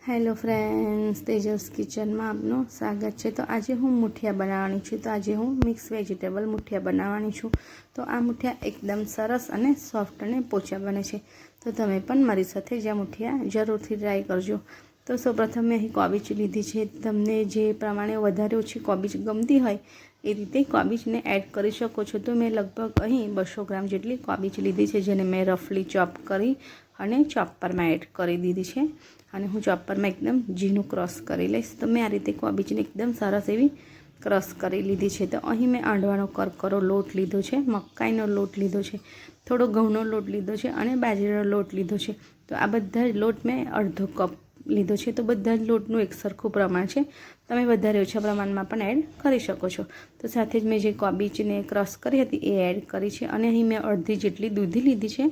Hello friends, तेजस kitchen में आपનું स्वागत है। तो आज हूँ मुठिया बनावानी छूँ। तो आज हूँ मिक्स वेजिटेबल मुठिया बनावानी छूँ। तो आ मुठिया एकदम सरस अने सॉफ्ट अने पोचा बने छे। तो तमे पण मारी साथे ज मुठिया जरूरथी ट्राय करजो। तो सौप्रथम मैं अहीं कोबीज लीधी छे। तमने जे प्रमाणे वधारे ओછી कोबीज गमती होय ए रीते कोबीजने एड करी शको छो। तो मैं लगभग अहीं 200 ग्राम जेटली कोबीज लीधी छे, जेने मैं रफली चॉप करी अने चॉपर में एड करी दीधी छे। અને હું ચોપરમાં એકદમ ઝીણું ક્રશ કરી લઈશ। તો મેં આ રીતે કોબીજને એકદમ સરસ એવી ક્રશ કરી લીધી છે। તો અહીં મેં આંડવાનો કરકરો લોટ લીધો છે, મકાઈનો લોટ લીધો છે, થોડો ઘઉંનો લોટ લીધો છે અને બાજરાનો લોટ લીધો છે। તો આ બધા જ લોટ મેં અડધો કપ લીધો છે। તો બધા જ લોટનું એક સરખું પ્રમાણ છે, તમે વધારે ઓછા પ્રમાણમાં પણ એડ કરી શકો છો। તો સાથે જ મેં જે કોબીજને ક્રશ કરી હતી એ એડ કરી છે અને અહીં મેં અડધી જેટલી દૂધી લીધી છે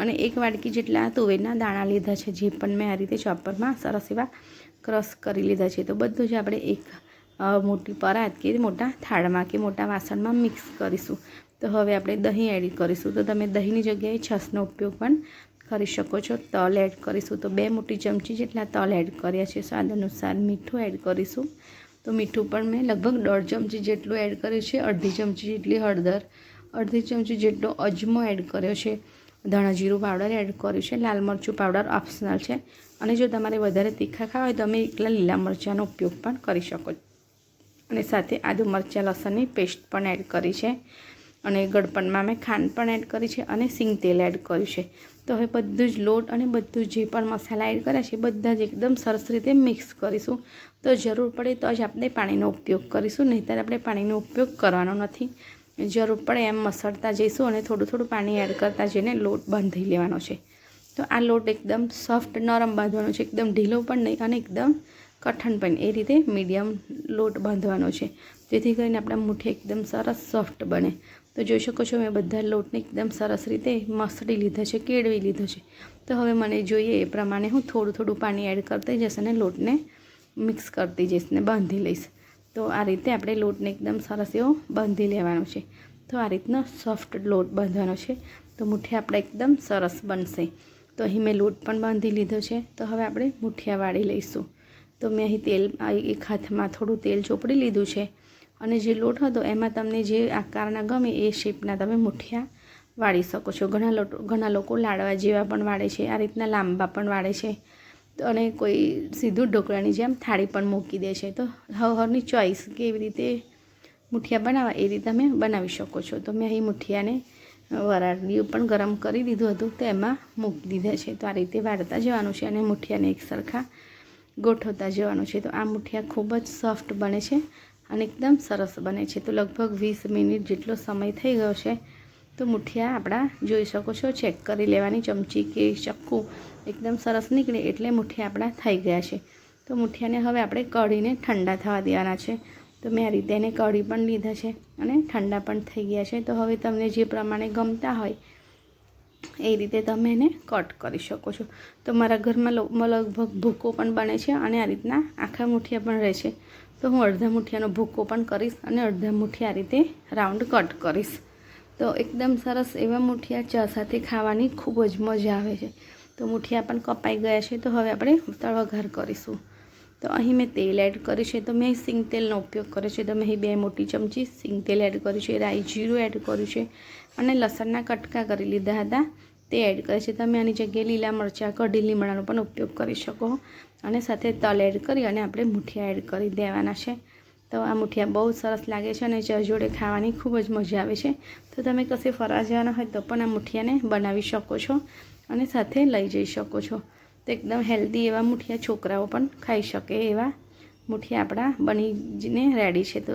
અને એક વાડકી જેટલા તુવેરના દાણા લીધા છે, જે પણ મેં આ રીતે ચોપરમાં સરસ એવા ક્રશ કરી લીધા છે। તો બધું જ આપણે એક મોટી પરાત કે મોટા થાળમાં કે મોટા વાસણમાં મિક્સ કરીશું। તો હવે આપણે દહીં એડ કરીશું। તો તમે દહીંની જગ્યાએ છાશનો ઉપયોગ પણ કરી શકો છો। તલ એડ કરીશું। તો 2 મોટી ચમચી જેટલા તલ એડ કર્યા છે। સ્વાદ અનુસાર મીઠું એડ કરીશું। તો મીઠું પણ મેં લગભગ 1.5 ચમચી જેટલું એડ કર્યું છે। અડધી ચમચી જેટલી હળદર, અડધી ચમચી જેટલો અજમો એડ કર્યો છે। धाणा जीरु पाउडर एड कर्युं छे। लाल मरचुं पाउडर ऑप्शनल है और जो तमारे वधारे तीखा खावा होय तो तमे एकला लीला मरचानो उपयोग पण करी शको। अने साथे आदु मरचा लसणनी पेस्ट पण एड करी छे अने गड़पणमां मैं खांड पण एड करी छे अने सींग तेल एड कर्युं छे। तो हवे बधुं ज लोट अने बधुं जे पण मसाला एड कर्या छे बधा ज एकदम सरस रीते मिक्स करीशुं। तो जरूर पड़े तो ज आपणे पाणीनो उपयोग करीशुं, नहीतर आपणे पाणीनो उपयोग करवानो नथी। जरूर पड़े एम मसळता जईशुं अने थोड़ुं थोड़ुं पाणी एड करता जईने लोट बांधी लेवानो छे। तो आ लोट एकदम सॉफ्ट नरम बांधवानो छे, एकदम ढीलो पण नहीं अने एकदम कठण पण ए रीते मीडियम लोट बांधवानो छे, जेथी करीने आपणा मुठिया एकदम सरस सॉफ्ट बने। तो जोई शको छो मैं बधा लोटने एकदम सरस रीते मसળી लीधो छे, केळवी लीधो छे। तो हवे मने जोईए ए प्रमाणे हूँ थोड़ुं थोड़ुं पाणी एड करती जईश अने लोटने मिक्स करती जईश ने बांधी लईश। तो आ रीते आपणे लोटने एकदम सरस एवो बांधी लेवानो छे। तो आ रीतना सॉफ्ट लोट बांधवानो छे। तो मुठिया आपणे एकदम सरस बनशे। तो अहीं मैं लोट पण बांधी लीधो छे। तो हवे आपणे मुठिया वाળી लईशुं। तो मैं अहीं तेल एक हाथमां थोड़ुं तेल ચોપડી લીધું છે અને જે લોટ હતો એમાં તમને જે આકારના ગમે એ શેપના તમે મુઠિયા વાળી શકો છો। ઘણા લોકો લાડવા જેવા પણ વાળે છે, આ રીતના લાંબા પણ વાળે છે અને કોઈ સીધું ઢોકળાની જેમ થાળી પણ મૂકી દે છે। તો હરની ચોઈસ કેવી રીતે मुठिया बनावा ए रीते તમે बनावी शको छो। तो मैं अहीं मुठियाने वराळियुं पण गरम करी दीधुं हतुं तो एमां मूकी दीधा छे। तो आ रीते वाळता जवानुं छे अने मुठियाने एक सरखा गोठवता जवानुं छे। तो आ मुठिया खूब ज सॉफ्ट बने छे अने एकदम सरस बने छे। तो लगभग 20 मिनिट जेटलो समय थई गयो छे। तो मुठिया आपणा जोई शको छो, चेक करी लेवानी चमची के चक्कू एकदम सरस निकळे एटले मुठिया आपणा थई गया छे। तो मुठियाने हवे आपणे कढीने ठंडा थवा देवाना छे। तो मैं आ रीते एने कढ़ी पण लीधा छे अने ठंडा पण थई गया छे। तो हवे तमने जे प्रमाणे गमता होय ए रीते तमे एने कट करी शको छो। तो मारा घरमां लगभग भूको पण बने छे अने आ रीतना आखा मुठिया पण रहे छे। तो हूँ अर्धा मुठियानो भूको पण करीश अने अर्धा मुठिया आ रीते राउंड कट करीश। तो एकदम सरस एवा मुठिया चा साथे खावानी खूब ज मजा आवे छे। तो मुठिया पण कपाई गया छे। तो हवे आपणे तळवघार करीशुं। तो अहीं मैं तेल एड करी छे। तो मैं सींग तेलनो उपयोग कर्यो छे। तो मैं 2 मोटी चमची सींग तेल एड कर्युं छे, राई जीरुं एड कर्युं छे अने लसणना कटका करी लीधा हता ते एड करे छे। तमे आनी जग्याए लीला मरचा, कढी લીમડાનો पण उपयोग करी शको अने साथे तल एड करी अने आपणे मुठिया एड करी देवाना छे। तो आ मुठिया बहु सरस लागे छे अने चा जोड़े खावानी खूब ज मजा आवे छे। तो तमे कशे फरवा जवाना होय तो पण आ मुठियाने बनावी शको छो अने साथे लई जई शको छो। तो एकदम हेल्दी एवा मुठिया छोकराओ पण खाई शके एवा मुठिया आपणा बनीने रेडी छे। तो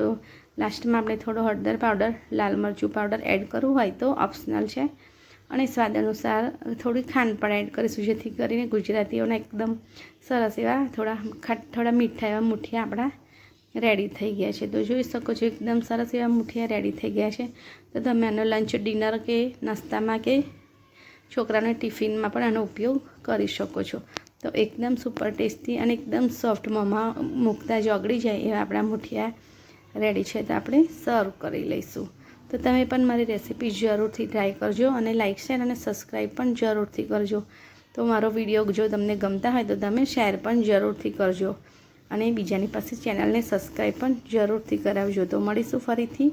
लास्ट में आपणे थोड़ो हळदर पाउडर, लाल मरचुं पाउडर एड करवुं होय तो ऑप्शनल है अने स्वाद अनुसार थोड़ी खांड पण एड करीशुं, जेथी करीने गुजरातीओने एकदम सरस एवा थोड़ा मीठा एवा मुठिया आपणा रेडी थई गया छे। तो जोई शको छो एकदम सरस एवा मुठिया रेडी थई गया छे। तो तमे आनो लंच, डिनर के नास्तामां के छोकराने टिफिन में पण आनो उपयोग करी शको छो। तो एकदम सुपर टेस्टी और एकदम सॉफ्ट मोमा मूकता ज ओगળી जाए एवा आपणा मुठिया रेडी है। तो आपणे सर्व करी लईशुं। तो तमे पण मारी रेसिपी जरूरथी ट्राय करजो अने लाइक, शेर अने सब्सक्राइब पण जरूरथी करजो। તો મારો વિડીયો જો તમને ગમતા હોય તો તમે શેર પણ જરૂરથી કરજો અને બીજાની પાસે ચેનલને સબસ્ક્રાઈબ પણ જરૂરથી કરાવજો. તો મળીશું ફરીથી.